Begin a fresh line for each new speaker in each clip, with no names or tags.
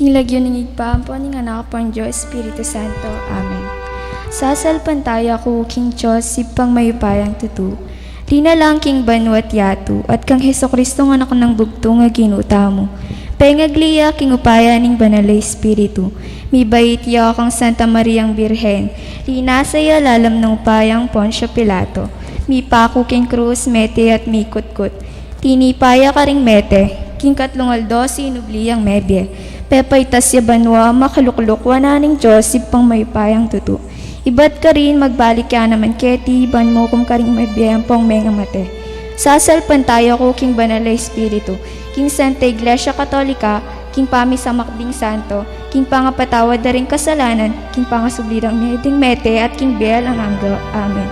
Lagyo ng igpaampo ng anak pang Diyos, Espiritu Santo. Amen. Sasalpantaya ko, King Diyos, sipang mayupayang tutu. Lina lang king banwat yatu, at kang Heso Kristo nga anak ng bugto nga ginuta mo. Pengagliya king upaya ning banalay Espiritu. Mi bait ya kang Santa Mariang Birhen. Lina saya lalam ng upayang Poncio Pilato. Mi paku king krus, mete at mi kutkut. Tinipaya ka ring mete, king katlungaldo sinubliyang mebye. Pepay tasya banwa, makalukluk, wananing Diyos, sipang may payang tutu. Ibat ka rin, magbalik ka naman keti, ban mo kung karing may biyayang pong menga mate. Sasalpan tayo ko, king banalay Espiritu, king Santa Iglesia Katolika, king pami sa makbing santo, king pangapatawad na rin kasalanan, king pangasublirang meding mete, at king biyal ang angga. Amen.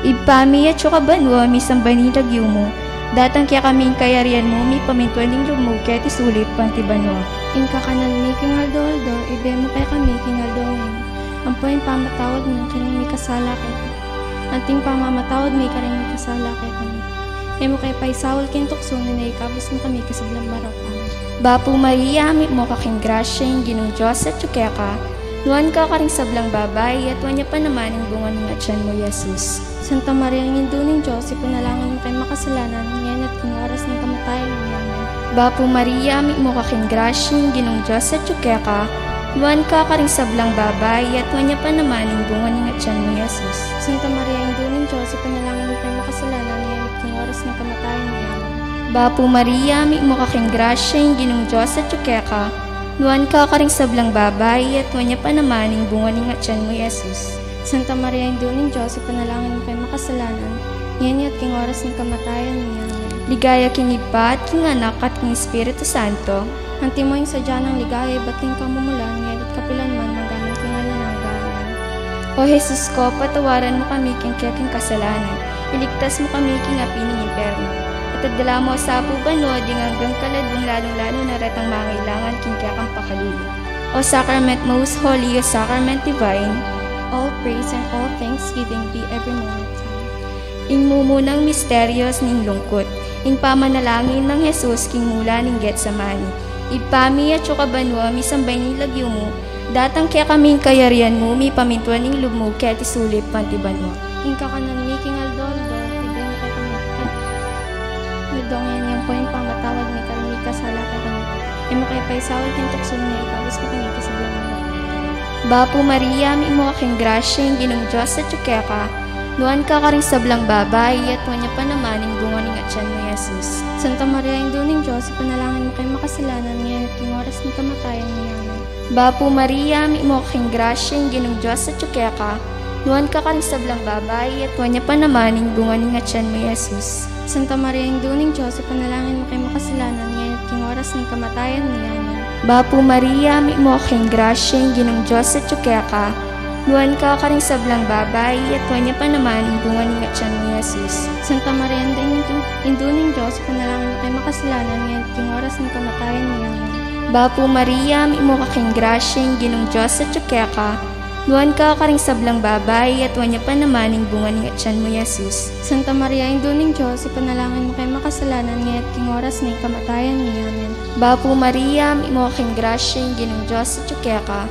Ipami at syuka banwa, misang banilag mo, datang kaya kaming kayarian mo, mi pamintuan ning lumo, kaya tisulit panti banwa.
Ingka kanan mi kingaldo-aldo, ibe mo kay kami kingaldo ngayon. Ang po'y pamatawad mo, karing may kasala kay kami. Anting pamamatawad may karing may kasala kay kami. E mo kay paisawal kin tukso na naikabos mo kami kasablang barapan.
Bapu Maria, mi mo kaking grasya, yung ginong Diyos at tsukeka. Nuan ka karing sablang babay, at wanya pa naman yung bunga ng atyan mo, Jesus.
Santa Maria, ang induning Diyos, ipanalangin mo kay makasalanan, ngayon at kung oras ng kamatayan mo namin.
Bapu Maria, mi mo kaking grasya, yung ginong Diyos at tsukeka. Nuan ka karing sablang babay, at wanya pa naman yung bunga ng atyan mo, Jesus.
Santa Maria, ang induning Diyos, ipanalangin mo kay makasalanan, ngayon at kung oras ng kamatayan mo namin.
Bapu Maria, mi mo kaking grasya, yung ginong Diyos at tsukeka. Nuan ka karing sablang babay, at wanya pa naman yung bunga ng atyan mo, Jesus.
Santa Maria, ang induning Diyos, ipanalangin mo kay makasalanan, ngayon at kung oras ng kamatayan mo namin.
Ligaya king Iba at king Anak at king Espiritu Santo.
Ang timoy sadya ng ligaya, ba't king kamumulan, ngayon at kapilan man, hanggang king alananggaman.
O Jesus ko, patawaran mo kami king kaking kasalanan. Iligtas mo kami king api ng imperno. At agdala mo sa pubano, ding hanggang kaladung lalong-lalo na retang mangailangan king kakang pakalili. O Sacrament Most Holy, O Sacrament Divine,
All praise and all thanksgiving be evermore at time.
ing mumunang misteryos ning lungkot, ing pamanalangin ng Jesus king mula ning Getsemani. Ipami at syukabanwa, misambay ning lagyo mo, datang kaya kaming kayarian mo, mi pamintuan ning lubmo, kaya tisulip pantibanwa.
Ingka kanan mi kingaldo-aldo, ibe mo kay kami. Nudong yan po yung pamatawad ni karami kasala kay kami. E mo kay paisawal kin tukso na ikabos ko kami kasablang mo.
Bapu Maria, mi mo aking grasya, yung ginong Diyos at tsukeka. Nuan ka karing sablang babay, at wanya pa naman yung bunga ng atyan mo, Jesus.
Santa Maria, ang induning Diyos, ipanalangin mo kay makasalanan, ngayon at kung oras ng kamatayan mo namin.
Bapu Maria, mi mo aking grasya, yung ginong Diyos at tsukeka. Nuan ka karing sablang babay, at wanya pa naman yung bunga ng atyan mo, Jesus.
Santa Maria, ang induning Diyos, ipanalangin mo kay makasalanan, ngayon at kung oras ng kamatayan mo namin.
Bapu Maria, mi mo aking grasya, yung ginong Diyos at tsukeka. Nuan ka karing sablang babay, at wanya pa naman yung bunga ng atyan mo, Jesus.
Santa Maria, ang induning Diyos, ipanalangin mo kay makasalanan, ngayon at kung oras ng kamatayan mo namin.
Bapu Maria, mi mo aking grasya, yung ginong Diyos at tsukeka. Nuan ka karing sablang babay, at wanya pa naman yung bunga ng atyan mo, Jesus.
Santa Maria, ang induning Diyos, ipanalangin mo kay makasalanan, ngayon at kung oras ng kamatayan mo namin.
Bapu Maria, mi mo aking grasya, yung ginong Diyos at tsukeka.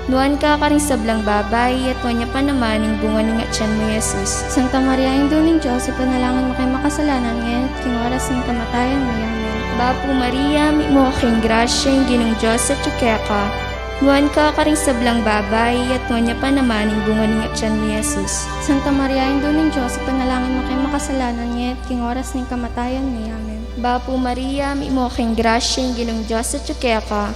Nuan ka karing sablang babay, at wanya pa naman yung bunga ng atyan mo, Jesus.
Santa Maria, ang induning Diyos, ipanalangin mo kay makasalanan, ngayon at kung oras ng kamatayan mo namin.
Bapu Maria, mi mo aking grasya, yung ginong Diyos at tsukeka. Nuan ka karing sablang babay, at wanya pa naman yung bunga ng atyan mo, Jesus.
Santa Maria, ang induning Diyos, ipanalangin mo kay makasalanan, ngayon at kung oras ng kamatayan mo namin.
Bapu Maria, mi mo aking grasya, yung ginong Diyos at tsukeka.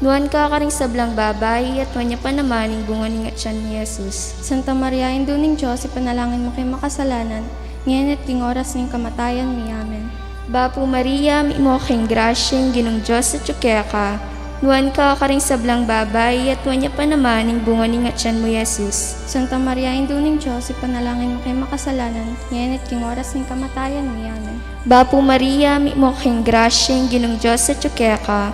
Nuan ka karing sablang babay, at wanya pa naman yung bunga ng atyan mo, Jesus.
Santa Maria, ang induning Diyos, ipanalangin mo kay makasalanan, ngayon at kung oras ng kamatayan mo namin.
Bapu Maria, mi mo aking grasya, yung ginong Diyos at tsukeka. Nuan ka karing sablang babay, at wanya pa naman yung bunga ng atyan mo, Jesus.
Santa Maria, ang induning Diyos, ipanalangin mo kay makasalanan, ngayon at kung oras ng kamatayan mo namin.
Bapu Maria, mi mo aking grasya, yung ginong Diyos at tsukeka.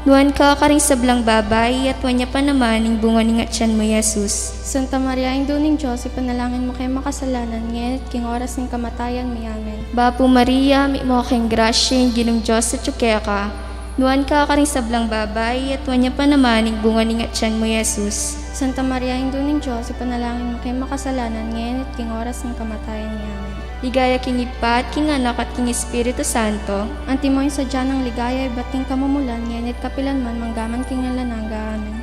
Nuan ka karing sablang babay, at wanya pa naman yung bunga ng atyan mo, Jesus.
Santa Maria, ang induning Diyos, ipanalangin mo kay makasalanan, ngayon at kung oras ng kamatayan mo namin.
Bapu Maria, mi mo aking grasya, yung ginong Diyos at tsukeka. nuan ka karing sablang babay, at wanya pa namaning bunga ni nga tiyan mo, Jesus.
Santa Maria, Ina ng Diyos, ipanalangin mo kay makasalanan, ngayon at king oras ng kamatayan niya. Amen.
Ligaya king Ipa at king Anak at king Espiritu Santo.
Antimoy sa dyan ng ligaya, iba't king kamumulan, ngayon at kapilanman, manggaman king nalanangga. Amen.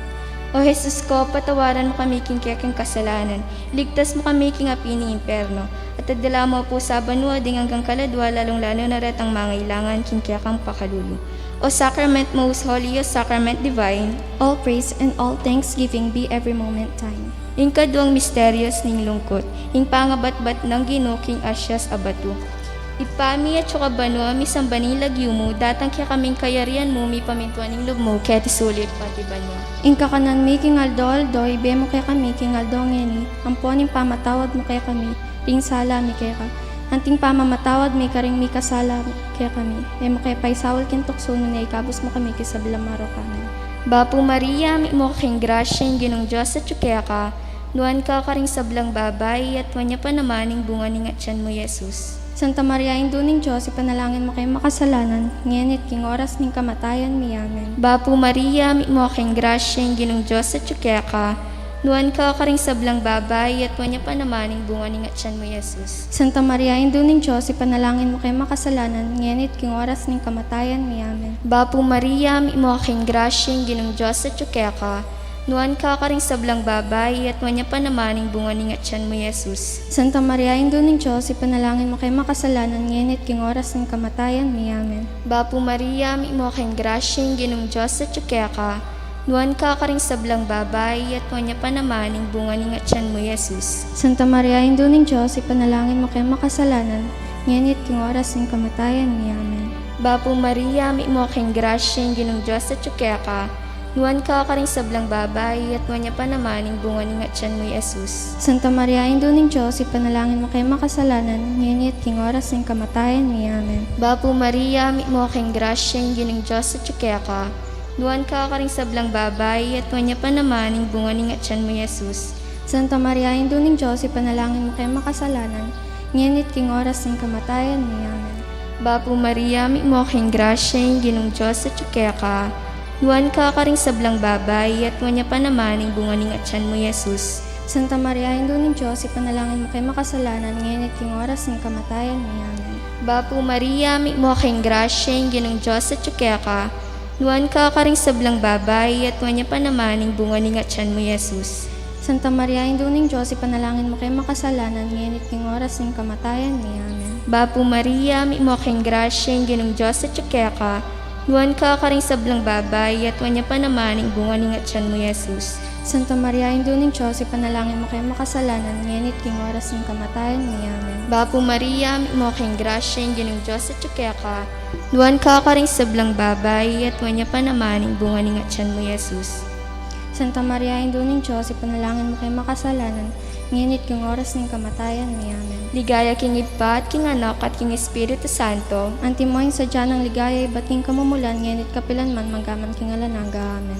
O Jesus ko, patawaran mo kami king kekeng kasalanan. Ligtas mo kami king api ni imperno. At adala mo po sa banwa ding hanggang kaladwa, lalong-lalo na ret ang mangailangan king kekang pakalulu. O Sacrament most holy, O Sacrament divine,
All praise and all thanksgiving be every moment time.
ing kaduang misteryos ning lungkot, ing pangabat-bat ng ginuking asyas abatu. Ipami at saka banwa, misang banilag yumo, datang kaya kaming kayarian mo, mi pamintuan ning lubmo, kaya tisulit pati banwa.
Ing kakanan mi king aldo, ibe mo kay kami king aldo ngeni, amponing pamatawad mo kay kami, ring sala mi kay ka. Anting pamamatawad mi karing mi kasala kay kami, e mo kay paisawal kin tukso na ikabos mo kami kisabla marokanan.
Bapo Maria, mi mo king grasya, ing ginong Diyos at tsukya ka, nuan ka karing sablang babay, at wanya pa naman ing bunga ni nga tiyan mo, Jesus.
Santa Maria, Ina ng Diyos, ipanalangin mo kay makasalanan, ngayon at king oras ng kamatayan mi. Amen.
Bapo Maria, mi mo king grasya, ing ginong Diyos at tsukya ka, nuan ka karing sablang babay, at wanya pa naman ing bunga ni nga tiyan mo, Jesus.
Santa Maria, Ina ng Diyos, ipanalangin mo kay makasalanan, ngayon at king oras ng kamatayan mi. Amen.
Bapo Maria, mi mo king grasya, ing ginong Diyos at tsukya ka, nuan ka karing sablang babay, at wanya pa naman ing bunga ni nga tiyan mo, Jesus.
Santa Maria, Ina ng Diyos, ipanalangin mo kay makasalanan, ngayon at king oras ng kamatayan mi. Amen.
Bapo Maria, mi mo king grasya, ing ginong Diyos at tsukya ka, nuan ka karing sablang babay, at wanya pa naman ing bunga ni nga tiyan mo, Jesus.
Santa Maria, Ina ng Diyos, ipanalangin mo kay makasalanan, ngayon at king oras ng kamatayan mi. Amen.
Bapo Maria, mi mo king grasya, ing ginong Diyos at tsukya ka, nuan ka karing sablang babay, at wanya pa naman ing bunga ni nga tiyan mo, Jesus.
Santa Maria, Ina ng Diyos, ipanalangin mo kay makasalanan, ngayon at king oras ng kamatayan mi. Amen.
Bapo Maria, mi mo king grasya, ing ginong Diyos at tsukya ka, nuan ka karing sablang babay, at wanya pa naman ing bunga ni nga tiyan mo, Jesus.
Santa Maria, Ina ng Diyos, ipanalangin mo kay makasalanan, ngayon at king oras ng kamatayan mi. Amen.
Bapo Maria, mi mo king grasya, ing ginong Diyos at tsukya ka, nuan ka karing sablang babay, at wanya pa naman ing bunga ni nga tiyan mo, Jesus.
Santa Maria, Ina ng Diyos, ipanalangin mo kay makasalanan, ngayon at king oras ng kamatayan mi. Amen.
Bapo Maria, mi mo king grasya, ing ginong Diyos at tsukya ka, nuan ka karing sablang babay, at wanya pa naman ing bunga ni nga tiyan mo, Jesus.
Santa Maria, Ina ng Diyos, ipanalangin mo kay makasalanan, ngayon at king oras ng kamatayan mi. Amen.
Bapo Maria, mi mo king grasya, ing ginong Diyos at tsukya ka, nuan ka karing sablang babay, at wanya pa naman ing bunga ni nga tiyan mo, Jesus.
Santa Maria, Ina ng Diyos, ipanalangin mo kay makasalanan, ngayon at king oras ng kamatayan mi. Amen.
Bapo Maria, mi mo king grasya, ing ginong Diyos at tsukya ka, nuan ka karing sablang babay, at wanya pa naman ing bunga ni nga tiyan mo, Jesus.
Santa Maria, Ina ng Diyos, ipanalangin mo kay makasalanan, ngayon at king oras ng kamatayan mi. Amen.
Ligaya king Ipa at king Anak at king Espiritu Santo.
Antimoy sa dyan ng ligaya, iba't king kamumulan, ngayon at kapilanman, manggaman king alanangga. Amen.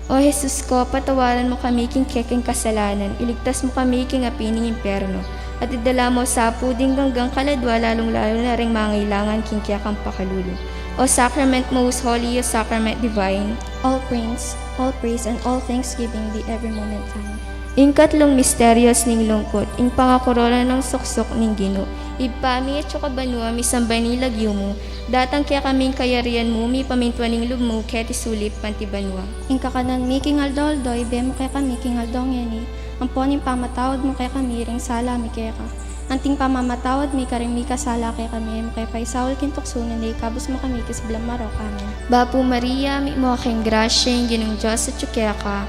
O Jesus ko, patawaran mo kami king kekeng kasalanan, iligtas mo kami king api ng imperno, at idala mo sa puding hanggang kaladwa, lalong-lalo na ring mangailangan king kekang pakalulu. O Sacrament most holy, O Sacrament divine,
All praise and all thanksgiving be every moment time.
ing katlong misteryos ning lungkot, ing pangakorona ng suksok ning Ginoo. Ipami at saka banwa, misang banilag yumo, datang kaya kaming kayarian mo, mi pamintuan ning lubmo, kaya tisulip panti banwa.
Ing kakanan mi king aldo, ibe mo kay kami king aldo ngeni, amponing pamatawad mo kay kami, ring sala mi kay ka. Anting pamamatawad mi karing mi kasala kay kami, mo kay paisawal kin tuksunan, na ikabos mo kami kisabla marok. Amen.
Bapo Maria, mi mo king grasya, ing ginong Diyos at tsukya ka,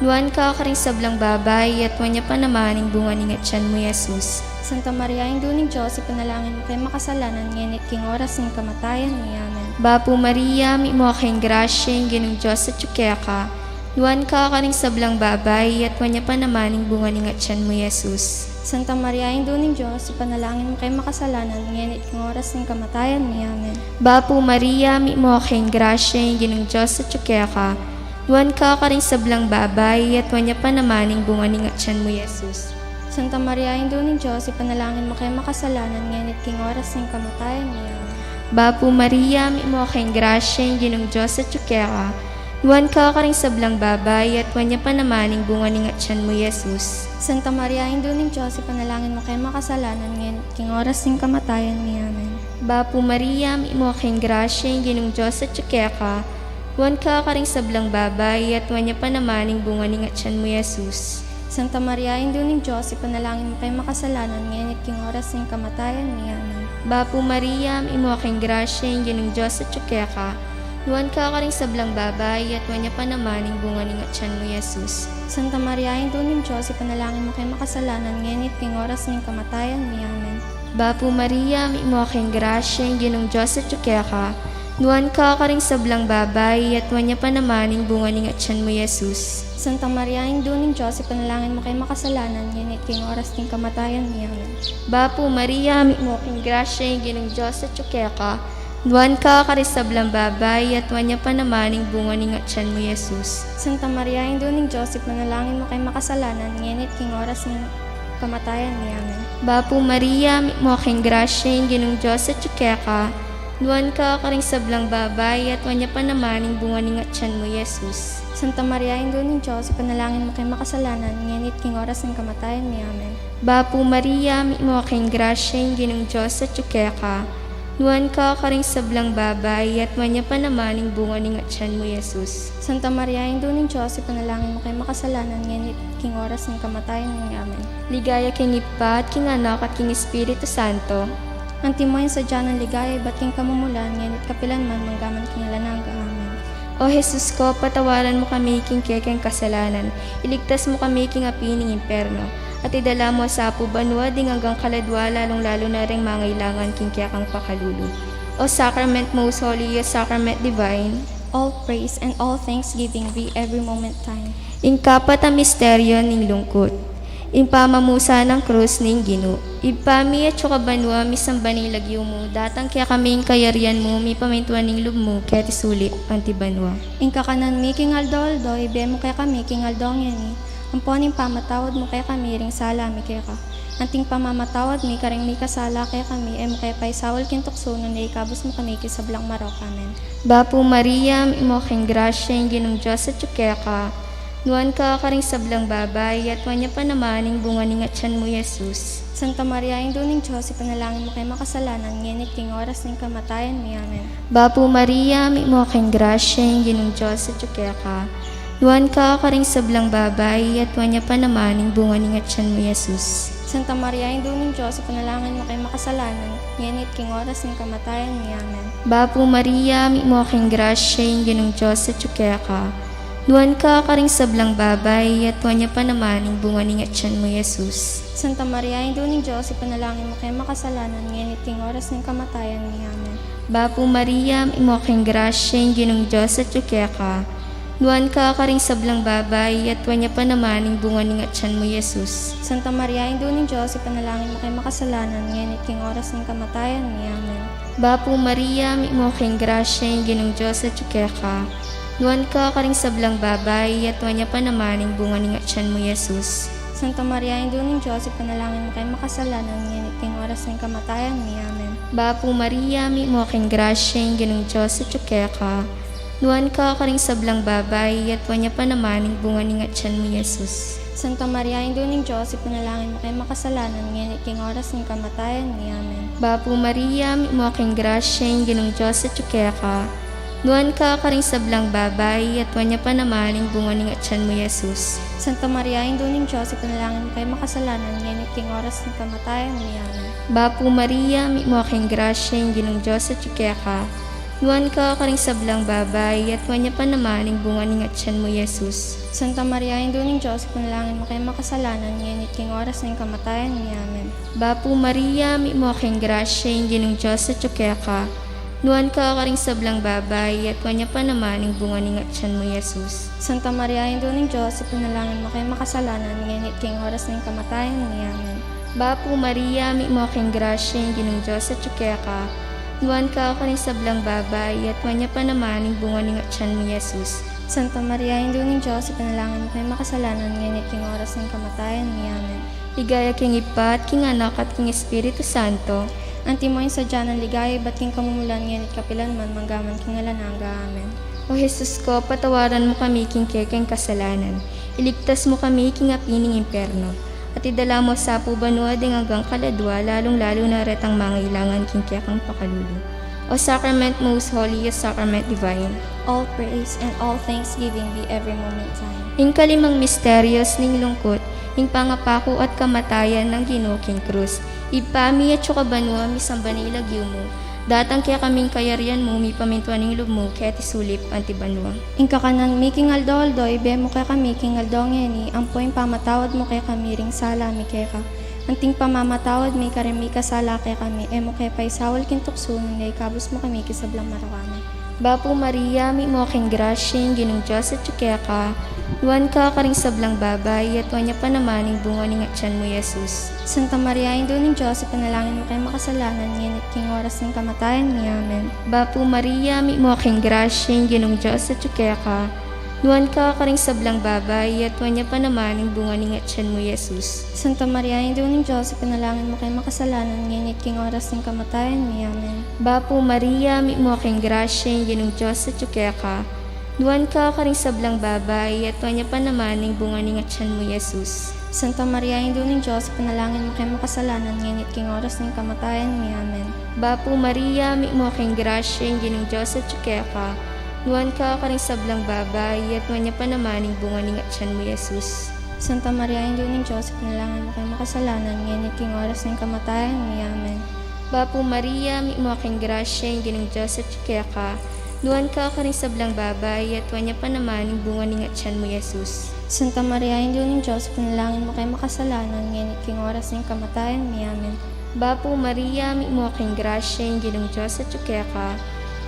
nuan ka karing sablang babay, at wanya pa naman ing bunga ni nga tiyan mo, Jesus.
Santa Maria, Ina ng Diyos, ipanalangin mo kay makasalanan, ngayon at king oras ng kamatayan mi. Amen.
Bapo Maria, mi mo king grasya, ing ginong Diyos at tsukya ka, nuan ka karing sablang babay, at wanya pa naman ing bunga ni nga tiyan mo, Jesus.
Santa Maria, Ina ng Diyos, ipanalangin mo kay makasalanan, ngayon at king oras ng kamatayan mi. Amen.
Bapo Maria, mi mo king grasya, ing ginong Diyos at tsukya ka, nuan ka karing sablang babay, at wanya pa naman ing bunga ni nga tiyan mo, Jesus.
Santa Maria, Ina ng Diyos, ipanalangin mo kay makasalanan, ngayon at king oras ng kamatayan mi. Amen.
Bapo Maria, imo kayong grasya, ginong Diyos at tsukera. Nuan ka karing sablang babay, at wanya pa namaning bunga ning atyan mo, Jesus.
Santa Maria, Indo ning Diyos, ipanalangin mo kay makasalanan ngayon at king oras ng kamatayan ni Amen.
Bapo Maria, imo kayong grasya, ginong Diyos at tsukera. Nuan ka karing sablang babay, at wanya pa namaning bunga ning atyan mo, Jesus.
Santa Maria, Indo ning Diyos, ipanalangin mo kay makasalanan ngayon at king oras ng kamatayan ni Amen.
Bapo Maria, imo kayong grasya, ginong Diyos at tsukera. Nuan ka karing sablang babay, at wanya pa namaning bunga ning atyan mo, Jesus.
Santa Maria, Indo ning Diyos, ipanalangin mo kay makasalanan ngayon at king oras ng kamatayan ni Amen.
Bapo Maria, imo kayong grasya, ginong Diyos at tsukera. Nuan ka karing sablang babay, at wanya pa namaning bunga ning atyan mo, Jesus.
Santa Maria, Indo ning Diyos, ipanalangin mo kay makasalanan ngayon at king oras ng kamatayan ni Amen.
Bapo Maria, imo kayong grasya, ginong Diyos at tsukera. Nuan ka karing sablang babay, at wanya pa namaning bunga ning atyan mo, Jesus.
Santa Maria, Indo ning Diyos, ipanalangin mo kay makasalanan ngayon at king oras ng kamatayan ni Amen.
Bapo Maria, imo kayong grasya, ginong Diyos at tsukera. Nuan ka karing sablang babay, at wanya pa namaning bunga ning atyan mo, Jesus.
Santa Maria, Indo ning Diyos, ipanalangin mo kay makasalanan ngayon at king oras ng kamatayan ni Amen.
Bapo Maria, imo kayong grasya, ginong Diyos at tsukera. Nuan ka karing sablang babay, at wanya pa namaning bunga ning atyan mo, Jesus.
Santa Maria, Indo ning Diyos, ipanalangin mo kay makasalanan ngayon at king oras ng kamatayan ni Amen.
Ligaya king Ipa at king Anak at king Espiritu Santo.
Ang timoy sa dyan ng ligaya, ba't king kamumulan ngayon at kapilanman manggaman king lanangga. Amen.
O Jesus ko, patawaran mo kami king kekeng kasalanan. Iligtas mo kami king apining imperno. At idala mo sa apo banwa ding hanggang kaladwa, lalong lalo na ring mangailangan king kekang pakalulu. O Sacrament most holy, O Sacrament divine.
All praise and all thanksgiving be every moment time.
Ing kapat ang misteryo ning lungkot. Ing pamamusa ng krus ning Ginoo. Ipami at suka banwa misang banilagyo mo. Datang kaya kaming kayarian mo, mi pamintuan ning lub mo, kaya tisuli anti banwa.
Ing kakanan mi king aldo, ibe mo kay kami king aldong yani. Ang poning pamatawad mo kay kami, ring sala mi kay ka. Anting pamamatawad mi, karing mi kasala kay kami, mo kay paisawal kintukso, na ikabos mo kami kisablang marok. Amen.
Bapo Maria, imo kayong grasya, ginong Diyos at tsukera. Nuan ka karing sablang babay, at wanya pa namaning bunga ning atyan mo, Jesus.
Santa Maria, Indo ning Diyos, ipanalangin mo kay makasalanan ngayon at king oras ng kamatayan ni Amen.
Bapo Maria, imo kayong grasya, ginong Diyos at tsukera. Nuan ka karing sablang babay, at wanya pa namaning bunga ning atyan mo, Jesus.
Santa Maria, Indo ning Diyos, ipanalangin mo kay makasalanan ngayon at king oras ng kamatayan ni Amen.
Bapo Maria, imo kayong grasya, ginong Diyos at tsukera. Nuan ka karing sablang babay, at wanya pa namaning bunga ning atyan mo, Jesus.
Santa Maria, Indo ning Diyos, ipanalangin mo kay makasalanan ngayon at king oras ng kamatayan ni Amen.
Bapo Maria, imo kayong grasya, ginong Diyos at tsukera. Nuan ka karing sablang babay, at wanya pa namaning bunga ning atyan mo, Jesus.
Santa Maria, Indo ning Diyos, ipanalangin mo kay makasalanan ngayon at king oras ng kamatayan ni Amen.
Bapo Maria, imo kayong grasya, ginong Diyos at tsukera. Nuan ka karing sablang babay, at wanya pa namaning bunga ning atyan mo, Jesus.
Santa Maria, Indo ning Diyos, ipanalangin mo kay makasalanan ngayon at king oras ng kamatayan ni Amen.
Bapo Maria, imo kayong grasya, ginong Diyos at tsukera. Nuan ka karing sablang babay, at wanya pa namaning bunga ning atyan mo, Jesus.
Santa Maria, Indo ning Diyos, ipanalangin mo kay makasalanan ngayon at king oras ng kamatayan ni Amen.
Bapo Maria, imo kayong grasya, ginong Diyos at tsukera. Nuan ka karing sablang babay, at wanya pa namaning bunga ning atyan mo, Jesus.
Santa Maria, Indo ning Diyos, ipanalangin mo kay makasalanan ngayon at king oras ng kamatayan ni Amen.
Bapo Maria, imo kayong grasya, ginong Diyos at tsukera. Nuan ka karing sablang babay, at wanya pa namaning bunga ning atyan mo, Jesus.
Santa Maria, Indo ning Diyos, ipanalangin mo kay makasalanan ngayon at king oras ng kamatayan ni Amen.
Bapo Maria, imo kayong grasya, ginong Diyos at tsukera. Nuan ka karing sablang babay, at wanya pa namaning bunga ning atyan mo, Jesus.
Santa Maria, Indo ning Diyos, ipanalangin mo kay makasalanan ngayon at king oras ng kamatayan ni Amen.
Bapo Maria, imo kayong grasya, ginong Diyos at tsukera. Nuan ka karing sablang babay, at wanya pa namaning bunga ning atyan mo, Jesus.
Santa Maria, Indo ning Diyos, ipanalangin mo kay makasalanan ngayon at king oras ng kamatayan ni Amen.
Ligaya king Ipa at king Anak at king Espiritu Santo.
Antimoy sa dyan ng ligaya, ba't king kamumulan ngayon at kapilan man, manggaman king alananga. Amen.
O Jesus ko, patawaran mo kami king kekeng kasalanan. Iligtas mo kami king apining imperno. At idala mo sa pubanua ding hanggang kaladwa, lalong-lalo na retang mangailangan king kekang pakalulu. O Sacrament most holy, O Sacrament divine.
All praise and all thanksgiving be every moment time.
Ing kalimang misteryos ning lungkot, ing pangapako at kamatayan ng ginuking krus. Ipami at sukabanwa misamba na ilagyo mo. Datang kaya kaming kayarian mo, mi pamintuan ning loob mo, kaya tisulip antibanwa.
Ing kakanan mi king aldo, ibe mo kay kami king aldo ngeni, ampo ing pamatawad mo kay kami ring sala mi kay ka. Anting pamamatawad mi karimi kasala kay kami, emo kay paisawal king tukso, ngay kabus mo kami kisablang marakami.
Bapo Maria, mi mo king grasyeng, ginong Diyos at tsukya ka. Luan ka karing sablang babay, at wanya pa naman ing bunga ning atyan mo, Jesus.
Santa Maria, Indo ng Diyos, ipanalangin mo kay makasalanan, ngayon at king oras ng kamatayan mi. Amen.
Bapo Maria, mi mo king grasyeng, ginong Diyos at tsukya ka. Luan ka karing sablang babay, at wanya pa naman ing bunga ning atyan mo, Jesus.
Santa Maria, Indo ng Diyos, ipanalangin mo kay makasalanan, ngayon at king oras ng kamatayan mi. Amen.
Bapo Maria, mi mo king grasyeng, ginong Diyos at tsukya ka. Luan ka karing sablang babay, at wanya pa naman ing bunga ning atyan mo, Jesus.
Santa Maria, Indo ng Diyos, ipanalangin mo kay makasalanan, ngayon at king oras ng kamatayan mi. Amen.
Bapo Maria, mi mo king grasyeng, ginong Diyos at tsukya ka. Luan ka karing sablang babay, at wanya pa naman ing bunga ning atyan mo, Jesus.
Santa Maria, Indo ng Diyos, ipanalangin mo kay makasalanan, ngayon at king oras ng kamatayan mi. Amen.
Bapo Maria, mi mo king grasyeng, ginong Diyos at tsukya ka. Luan ka karing sablang babay, at wanya pa naman ing bunga ning atyan mo, Jesus.
Santa Maria, Indo ng Diyos, ipanalangin mo kay makasalanan, ngayon at king oras ng kamatayan mi. Amen.
Bapo Maria, mi mo king grasyeng, ginong Diyos at tsukya ka.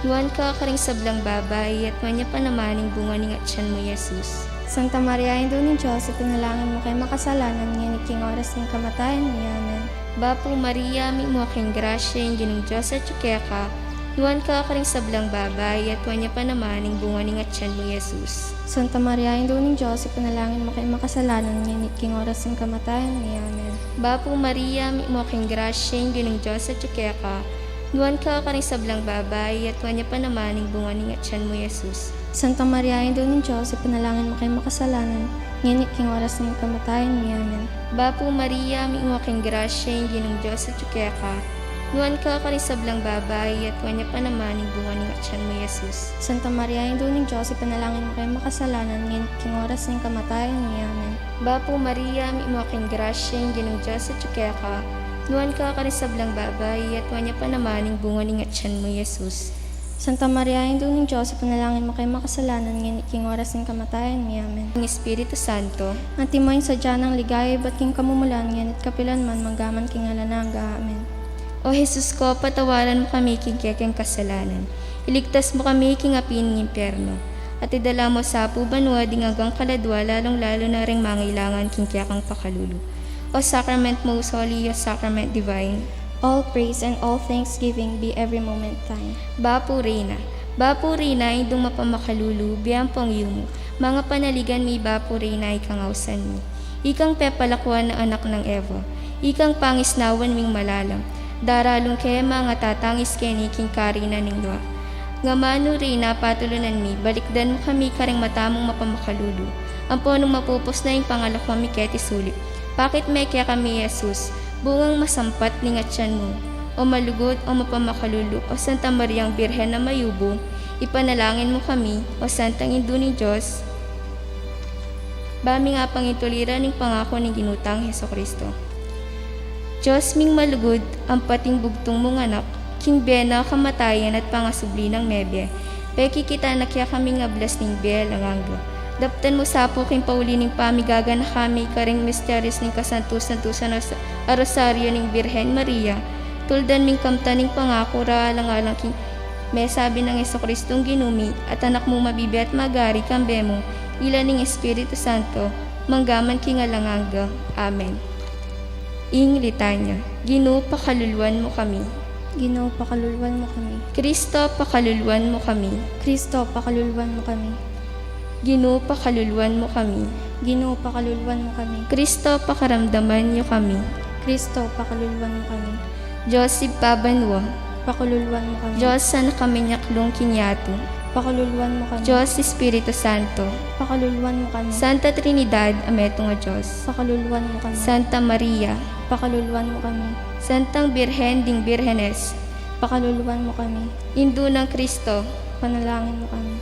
Luan ka karing sablang babay, at wanya pa naman ing bunga ning atyan mo, Jesus.
Santa Maria, Indo ng Diyos, ipanalangin mo kay makasalanan, ngayon at king oras ng kamatayan mi. Amen.
Bapo Maria, mi mo king grasyeng, ginong Diyos at tsukya ka. Luan ka karing sablang babay, at wanya pa naman ing bunga ning atyan mo, Jesus.
Santa Maria, Indo ng Diyos, ipanalangin mo kay makasalanan, ngayon at king oras ng kamatayan mi. Amen.
Bapo Maria, mi mo king grasyeng, ginong Diyos at tsukya ka. Luan ka karing sablang babay, at wanya pa naman ing bunga ning atyan mo, Jesus.
Santa Maria, Indo ng Diyos, ipanalangin mo kay makasalanan, ngayon at king oras ng kamatayan mi. Amen.
Bapo Maria, mi mo king grasyeng, ginong Diyos at tsukya ka. Luan ka karing sablang babay, at wanya pa naman ing bunga ning atyan mo, Jesus.
Santa Maria, Indo ng Diyos, ipanalangin mo kay makasalanan, ngayon at king oras ng kamatayan mi. Amen.
Bapo Maria, mi mo king grasyeng, ginong Diyos at tsukya ka. Luan ka karing sablang babay, at wanya pa naman ing bunga ning atyan mo, Jesus.
Santa Maria, Indo ng Diyos, ipanalangin mo kay makasalanan, ngayon at king oras ng kamatayan mi. Amen.
Ang Espiritu Santo,
Antimoy sa dyan ng ligaya, ba't king kamumulan, ngayon at kapilan man, manggaman king alananga. Amen.
O Jesus ko, patawaran mo kami king kekeng kasalanan. Iligtas mo kami king apining imperno. At idala mo sa pubanwa ding hanggang kaladwa, lalong-lalo na ring mangailangan king kekang pakalulu. O Sacrament most holy, O Sacrament divine.
All praise and all thanksgiving be every moment time.
Bapo Reyna, indong mapamakalulu, biyampong yumo. Mga panaligan mi Bapo Reyna, ikangawsan mi. Ikang pepalakwan na anak ng Eva. Ikang pangisnawan ming malalam. Daralong kaya mga tatangis keni king karina ning luwa. Nga mano Reyna, patulunan mi, balikdan mo kami karing matamong mapamakalulu. Ang punong mapupos na yung pangalakwa mi keti sulit. Bakit may kaya kami, Jesus? Bungang masampat ni atyan mo, o malugod o mapamakalulu, o Santa Mariang Birhen na mayubo, ipanalangin mo kami, o Santang Indo ni Diyos. Bami nga pangituliran ng pangako ng ginutang Heso Kristo. Diyos ming malugod, ang pating bugtong mong anak, king bena kamatayan at pangasubli ng mebye, peki kita nakya kami nga blas ning bel ang anggo. Daptan mo sapo king paulining pamigaga na kami karing misteryos ning kasantusan-tusan a rosaryo ning Birhen Maria, tuldan ming kamtaning pangako raalang-alang king may sabi ng Heso Kristong ginumi at anak mo mabibi at magari kambe mo, ila ning Espiritu Santo, manggaman king alanganga. Amen. Ing litanya, Ginoo pakaluluan mo kami.
Ginoo, pakaluluan mo kami.
Kristo pakaluluan mo kami.
Kristo, pakaluluan mo kami.
Ginoo pakaluluan mo kami.
Ginoo, pakaluluan mo kami.
Kristo pakaramdaman niyo kami.
Kristo, pakaluluan mo kami.
Diyos ipabanwa,
Pakululuan mo kami.
Diyos sa nakaminyaklong kinyatu,
Pakululuan mo kami.
Diyos Espiritu Santo,
Pakululuan mo kami.
Santa Trinidad, ameto nga Diyos,
Pakululuan mo kami.
Santa Maria,
Pakululuan mo kami.
Santang Birhen ding Birhenes,
Pakululuan mo kami.
Indu ng Kristo,
Panalangin mo kami.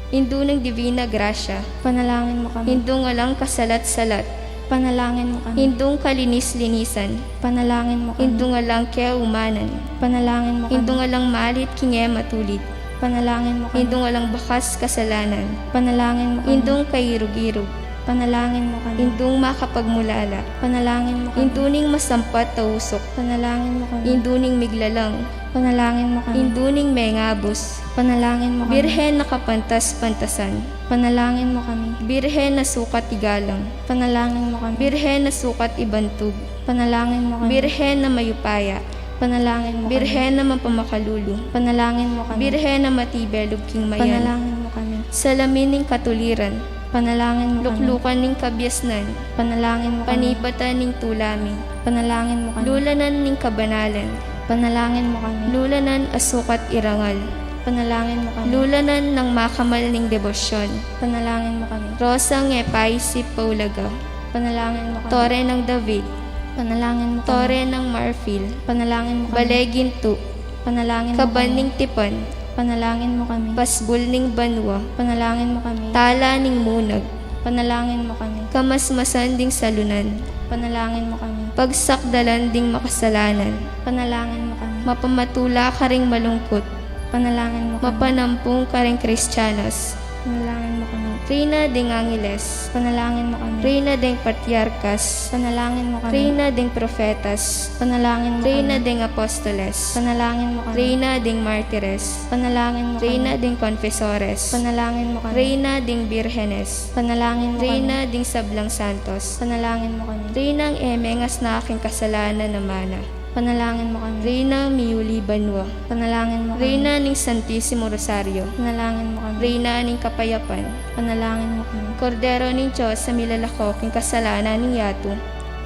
Indu ng Divina Gracia,
Panalangin mo kami.
Hindu nga lang kasalat-salat,
Panalangin mo kami.
Hindung kalinis-linisan,
Panalangin mo kami.
Hindu nga lang kaumanan,
Panalangin mo kami.
Hindu nga lang malit kinye matulid,
Panalangin mo kami.
Hindu nga lang bakas kasalanan,
Panalangin mo kami.
Hindung kairug-irug,
Panalangin mo kami.
Hindung makapagmulala,
Panalangin mo kami.
Hinduning masampat tausok,
Panalangin mo kami.
Hinduning miglalang,
Panalangin mo kami.
Hinduning mengabos,
Panalangin mo kami.
Birhen na kapantas-pantasan,
Panalangin mo kami.
Birhen na sukat igalang,
Panalangin mo kami.
Birhen na sukat ibantog,
Panalangin mo kami.
Birhen na mayupaya,
Panalangin mo kami.
Birhen na mapamakalulu,
Panalangin mo kami.
Birhen na matibelog king mayan,
Panalangin mo kami.
salamin ning katuliran,
Panalangin mo kami.
luklukan ning kabyasnan,
Panalangin mo kami.
panibatan ning tulami,
Panalangin mo kami.
lulanan ning kabanalan,
Panalangin mo kami.
lulanan asukat irangal,
Panalangin mo kami.
lulanan ng makamal ning debosyon,
Panalangin mo kami.
rosang epay si Paulaga,
Panalangin mo kami.
tore ng David,
Panalangin mo kami.
tore ng Marfil,
Panalangin mo kami.
balegintu,
Panalangin mo
kaban
kami.
ning tipan,
Panalangin mo kami.
pasbul ning banwa,
Panalangin mo kami.
tala ning munag,
Panalangin mo kami.
kamasmasan ding salunan,
Panalangin mo kami.
pagsakdalan ding makasalanan,
Panalangin mo kami.
mapamatula ka ring malungkot,
Panalangin mo kami.
mapanampung ka ring Kristyanos,
Panalangin mo kami.
Reina ding Angeles,
Panalangin mo kami.
Reina ding Patriarkas,
Panalangin mo kami.
Reina ding Profetas,
Panalangin mo
Reina
kami.
ding Apostoles,
Panalangin mo kami.
Reina ding Martires,
Panalangin mo kami.
Reina ding Confesores,
Panalangin mo kami.
Reina ding Birhenes,
Panalangin mo kami.
Reina ding Sablang Santos,
Panalangin mo kami.
Reina ang emengas na aking kasalanan na mana,
Panalangin mo kami.
Reina Miuli Banwa,
Panalangin mo kami.
Reina ning Santissimo Rosario,
Panalangin mo kami.
Reina ning Kapayapan,
Panalangin mo kami.
Kordero ning Diyos sa milalakok king kasalanan ni Yatu,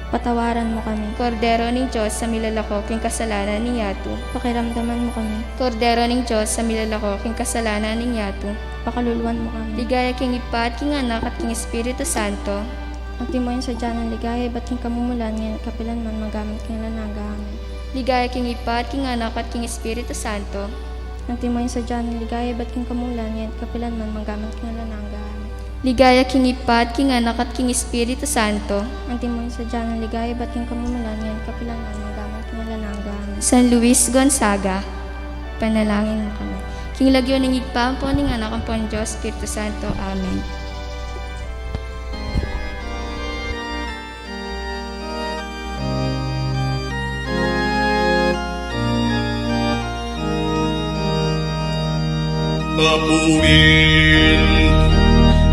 Patawaran mo kami.
Kordero ning Diyos sa milalakok king kasalanan ni Yatu,
Pakiramdaman mo kami.
Kordero ning Diyos sa milalakok king kasalanan ni Yatu,
Pakaluluan mo kami.
ligaya king ipat king anak at king Espiritu Santo,
Ang timoy sa dyan ng ligaya, ba't king kamumulan ngayon at kapilan man magamit king lanagahan.
ligaya king ipat king anak at king Espiritu Santo,
Ang timoy sa dyan ng ligaya, ba't king kamulan ngayon at kapilan man magamit king lanagahan.
ligaya king ipat king anak at king Espiritu Santo,
Ang timoy sa dyan ng ligaya, ba't king kamumulan ngayon at kapilan man magamit king lanagahan.
San Luis Gonzaga, panalangin mo kami. King lagyo ning igpampo ning anak ang pon Diyos, Espiritu Santo. Amen.
Papuin,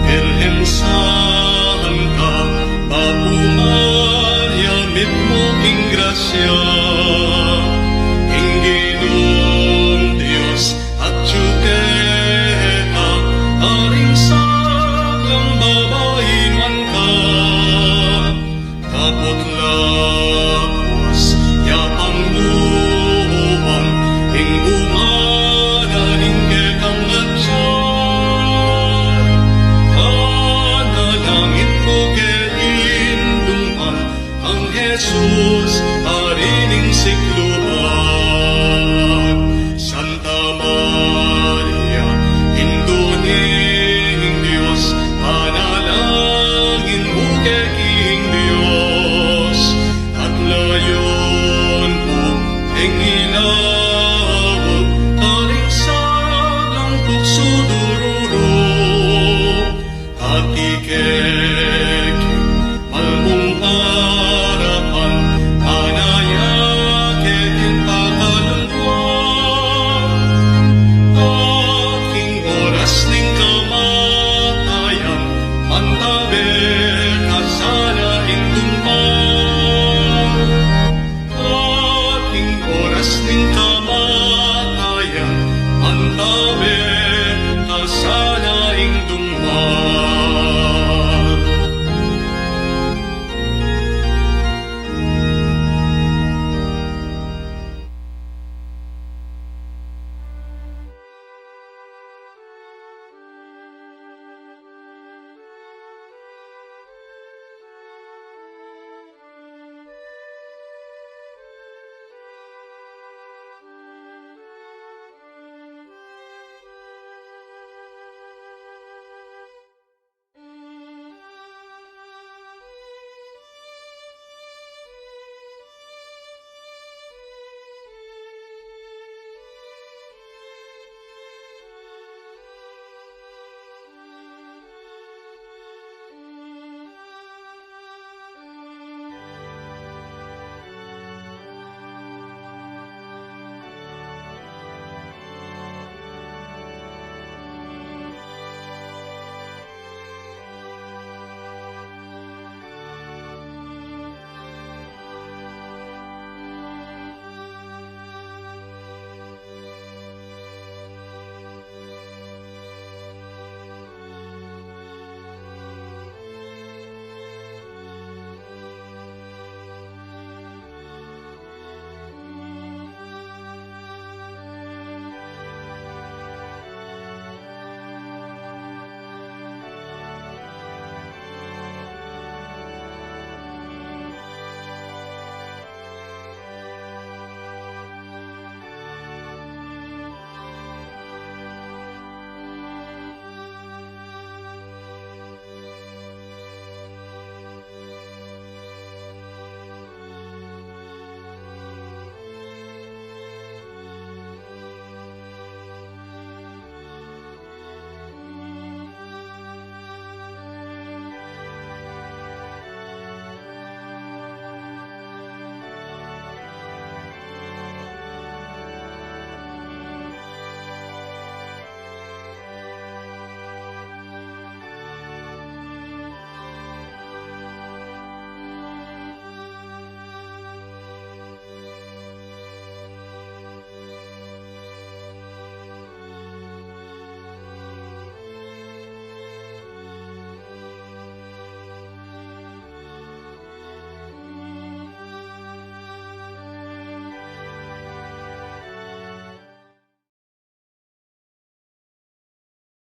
Virgen Santa, Papu Maria, mitmo king grasya, Ginong Dios at Juketa, aring saklang babayinan ka, kapot lawas, yapang luwang, ing umaga ning kekang latsyar, panalangin mo keindungpan ang Jesus